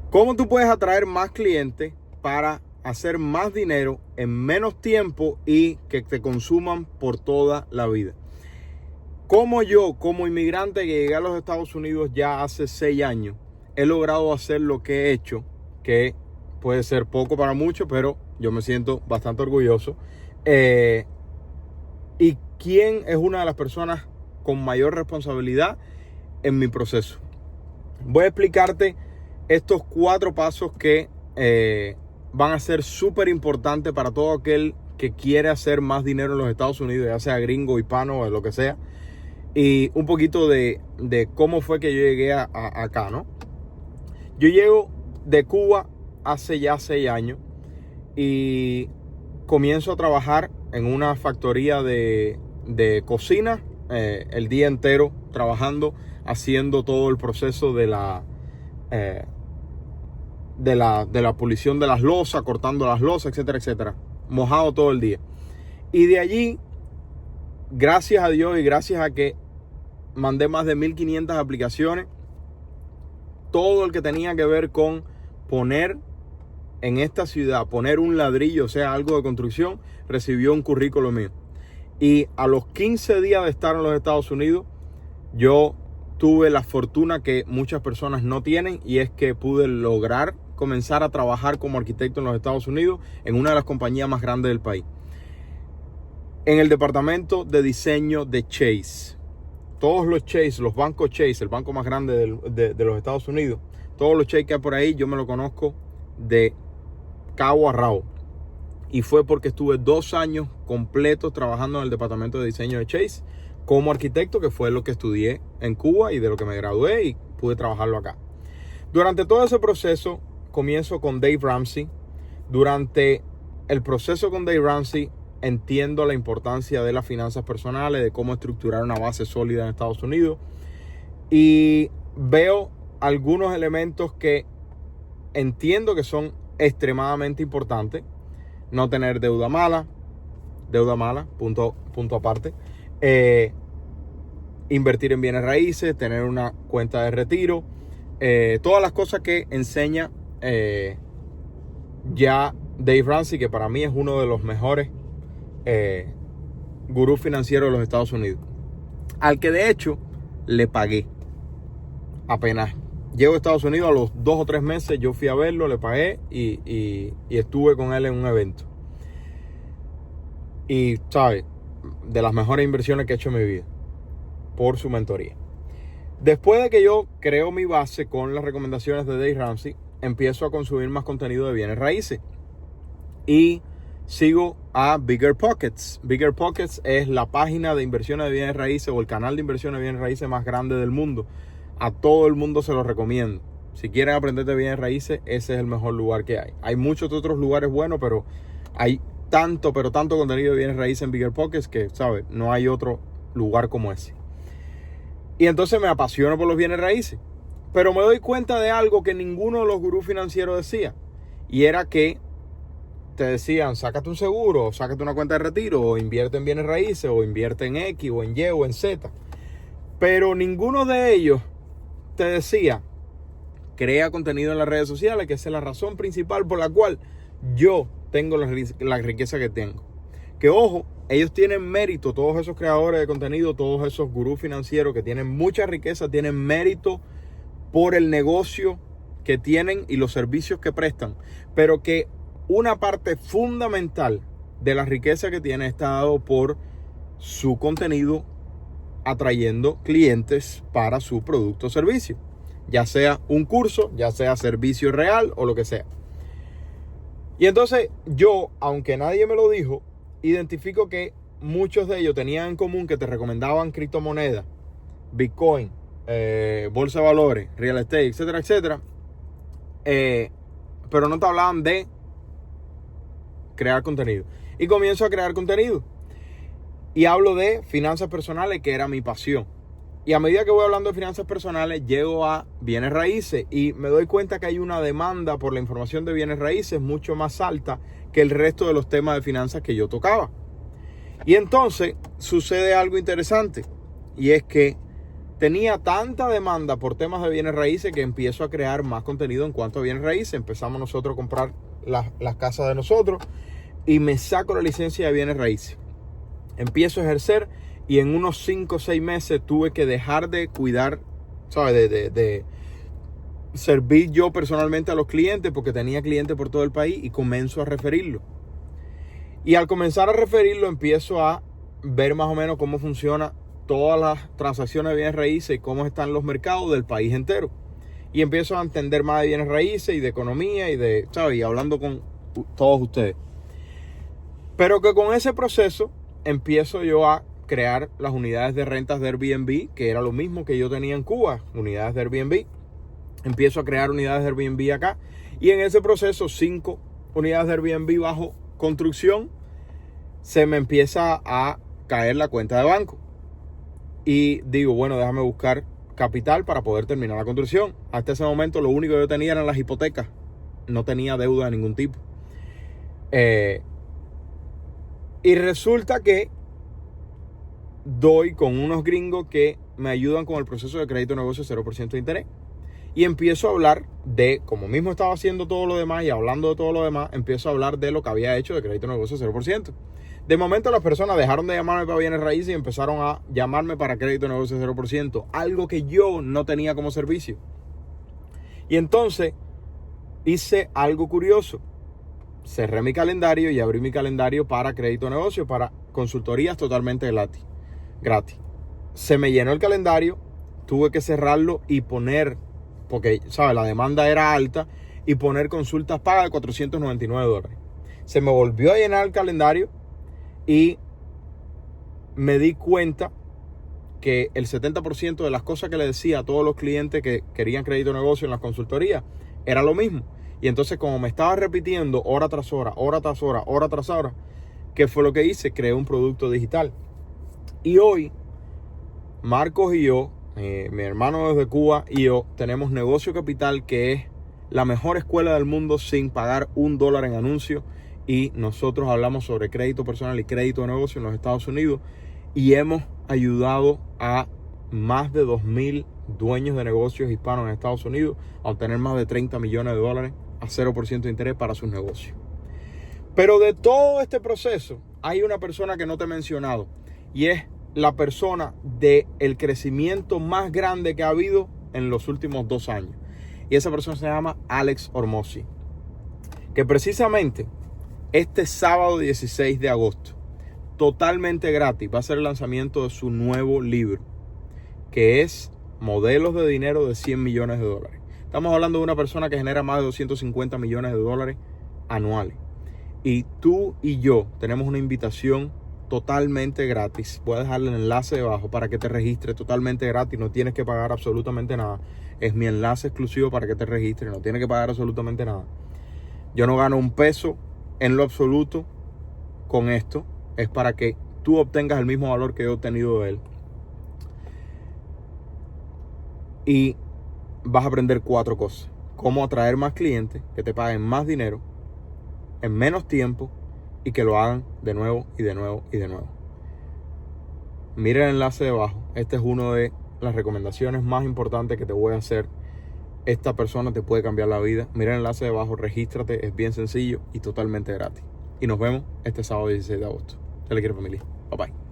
¿Cómo tú puedes atraer más clientes para hacer más dinero en menos tiempo y que te consuman por toda la vida? Como yo, como inmigrante que llegué a los Estados Unidos ya hace 6 años, he logrado hacer lo que he hecho, que puede ser poco para muchos, pero yo me siento bastante orgulloso. ¿Y quién es una de las personas con mayor responsabilidad en mi proceso? Voy a explicarte estos 4 pasos que van a ser súper importantes para todo aquel que quiere hacer más dinero en los Estados Unidos, ya sea gringo, hispano o lo que sea. Y un poquito de cómo fue que yo llegué acá, ¿no? Yo llego de Cuba hace ya 6 años y comienzo a trabajar en una factoría de cocina, el día entero trabajando, haciendo todo el proceso de la pulición de las losas, cortando las losas, etcétera, etcétera. Mojado todo el día. Y de allí, gracias a Dios y gracias a que mandé más de 1500 aplicaciones, todo el que tenía que ver con poner en esta ciudad, poner un ladrillo, o sea, algo de construcción, recibió un currículo mío. Y a los 15 días de estar en los Estados Unidos, yo tuve la fortuna que muchas personas no tienen, y es que pude lograr comenzar a trabajar como arquitecto en los Estados Unidos en una de las compañías más grandes del país, en el departamento de diseño de Chase. Todos los Chase, los bancos Chase, el banco más grande de los Estados Unidos, todos los Chase que hay por ahí, yo me lo conozco de cabo a rabo. Y fue porque estuve 2 años completos trabajando en el departamento de diseño de Chase como arquitecto, que fue lo que estudié en Cuba y de lo que me gradué y pude trabajarlo acá. Durante todo ese proceso, comienzo con Dave Ramsey. Durante el proceso con Dave Ramsey, entiendo la importancia de las finanzas personales, de cómo estructurar una base sólida en Estados Unidos. Y veo algunos elementos que entiendo que son extremadamente importantes. No tener deuda mala, punto aparte. Invertir en bienes raíces, tener una cuenta de retiro. Todas las cosas que enseña ya Dave Ramsey, que para mí es uno de los mejores gurús financieros de los Estados Unidos, al que de hecho le pagué. Apenas llego a Estados Unidos, a los 2 o 3 meses yo fui a verlo, le pagué y estuve con él en un evento. Y, ¿sabes? De las mejores inversiones que he hecho en mi vida, por su mentoría. Después de que yo creo mi base con las recomendaciones de Dave Ramsey, empiezo a consumir más contenido de bienes raíces. Y sigo a Bigger Pockets. Bigger Pockets es la página de inversiones de bienes raíces o el canal de inversiones de bienes raíces más grande del mundo. A todo el mundo se lo recomiendo. Si quieren aprender de bienes raíces, ese es el mejor lugar que hay. Hay muchos otros lugares buenos, pero hay tanto contenido de bienes raíces en Bigger Pockets que, ¿sabes? No hay otro lugar como ese. Y entonces me apasiono por los bienes raíces. Pero me doy cuenta de algo que ninguno de los gurús financieros decía. Y era que te decían, sácate un seguro, o sácate una cuenta de retiro, o invierte en bienes raíces, o invierte en X, o en Y, o en Z. Pero ninguno de ellos te decía, crea contenido en las redes sociales, que esa es la razón principal por la cual yo tengo la riqueza que tengo. Que ojo, ellos tienen mérito, todos esos creadores de contenido, todos esos gurús financieros que tienen mucha riqueza, tienen mérito por el negocio que tienen y los servicios que prestan. Pero que una parte fundamental de la riqueza que tiene está dado por su contenido atrayendo clientes para su producto o servicio. Ya sea un curso, ya sea servicio real o lo que sea. Y entonces yo, aunque nadie me lo dijo, identifico que muchos de ellos tenían en común que te recomendaban criptomonedas, Bitcoin, bolsa de valores, real estate, etcétera, etcétera. Pero no te hablaban de crear contenido. Y comienzo a crear contenido. Y hablo de finanzas personales, que era mi pasión. Y a medida que voy hablando de finanzas personales, llego a bienes raíces y me doy cuenta que hay una demanda por la información de bienes raíces mucho más alta que el resto de los temas de finanzas que yo tocaba. Y entonces sucede algo interesante, y es que tenía tanta demanda por temas de bienes raíces que empiezo a crear más contenido en cuanto a bienes raíces. Empezamos nosotros a comprar las casas de nosotros y me saco la licencia de bienes raíces. Empiezo a ejercer y en unos 5 o 6 meses tuve que dejar de cuidar, ¿sabes? De servir yo personalmente a los clientes porque tenía clientes por todo el país y comienzo a referirlo. Y al comenzar a referirlo empiezo a ver más o menos cómo funciona todas las transacciones de bienes raíces y cómo están los mercados del país entero. Y empiezo a entender más de bienes raíces y de economía y de, ¿sabes? Y hablando con todos ustedes. Pero que con ese proceso empiezo yo a crear las unidades de rentas de Airbnb, que era lo mismo que yo tenía en Cuba, unidades de Airbnb. Empiezo a crear unidades de Airbnb acá. Y en ese proceso, 5 unidades de Airbnb bajo construcción, se me empieza a caer la cuenta de banco. Y digo, bueno, déjame buscar capital para poder terminar la construcción. Hasta ese momento lo único que yo tenía eran las hipotecas. No tenía deuda de ningún tipo. Y resulta que doy con unos gringos que me ayudan con el proceso de crédito de negocio 0% de interés. Y empiezo a hablar de, como mismo estaba haciendo todo lo demás y hablando de todo lo demás, empiezo a hablar de lo que había hecho de crédito de negocio 0%. De momento las personas dejaron de llamarme para bienes raíces y empezaron a llamarme para crédito de negocio 0%, algo que yo no tenía como servicio. Y entonces hice algo curioso. Cerré mi calendario y abrí mi calendario para crédito de negocio, para consultorías totalmente gratis. Se me llenó el calendario, tuve que cerrarlo y poner, porque, ¿sabes? La demanda era alta, y poner consultas pagas de $499. Se me volvió a llenar el calendario y me di cuenta que el 70% de las cosas que le decía a todos los clientes que querían crédito de negocio en las consultorías era lo mismo. Y entonces, como me estaba repitiendo hora tras hora, hora tras hora, hora tras hora, ¿qué fue lo que hice? Creé un producto digital. Y hoy, Marcos y yo, mi hermano desde Cuba y yo, tenemos Negocio Capital, que es la mejor escuela del mundo sin pagar $1 en anuncios. Y nosotros hablamos sobre crédito personal y crédito de negocio en los Estados Unidos. Y hemos ayudado a más de 2,000 dueños de negocios hispanos en Estados Unidos a obtener más de $30 millones a 0% de interés para sus negocios. Pero de todo este proceso hay una persona que no te he mencionado, y es la persona del crecimiento más grande que ha habido en los últimos 2 años. Y esa persona se llama Alex Hormozi, que precisamente este sábado 16 de agosto, totalmente gratis, va a ser el lanzamiento de su nuevo libro, que es Modelos de Dinero de $100 millones. Estamos hablando de una persona que genera más de $250 millones anuales. Y tú y yo tenemos una invitación totalmente gratis. Voy a dejarle el enlace debajo para que te registres totalmente gratis. No tienes que pagar absolutamente nada. Es mi enlace exclusivo para que te registres. No tienes que pagar absolutamente nada. Yo no gano un peso en lo absoluto con esto. Es para que tú obtengas el mismo valor que yo he obtenido de él. Y vas a aprender 4 cosas. Cómo atraer más clientes, que te paguen más dinero en menos tiempo y que lo hagan de nuevo y de nuevo y de nuevo. Mira el enlace debajo. Este es una de las recomendaciones más importantes que te voy a hacer. Esta persona te puede cambiar la vida. Mira el enlace debajo, regístrate, es bien sencillo y totalmente gratis. Y nos vemos este sábado 16 de agosto. Se le quiere, familia. Bye bye.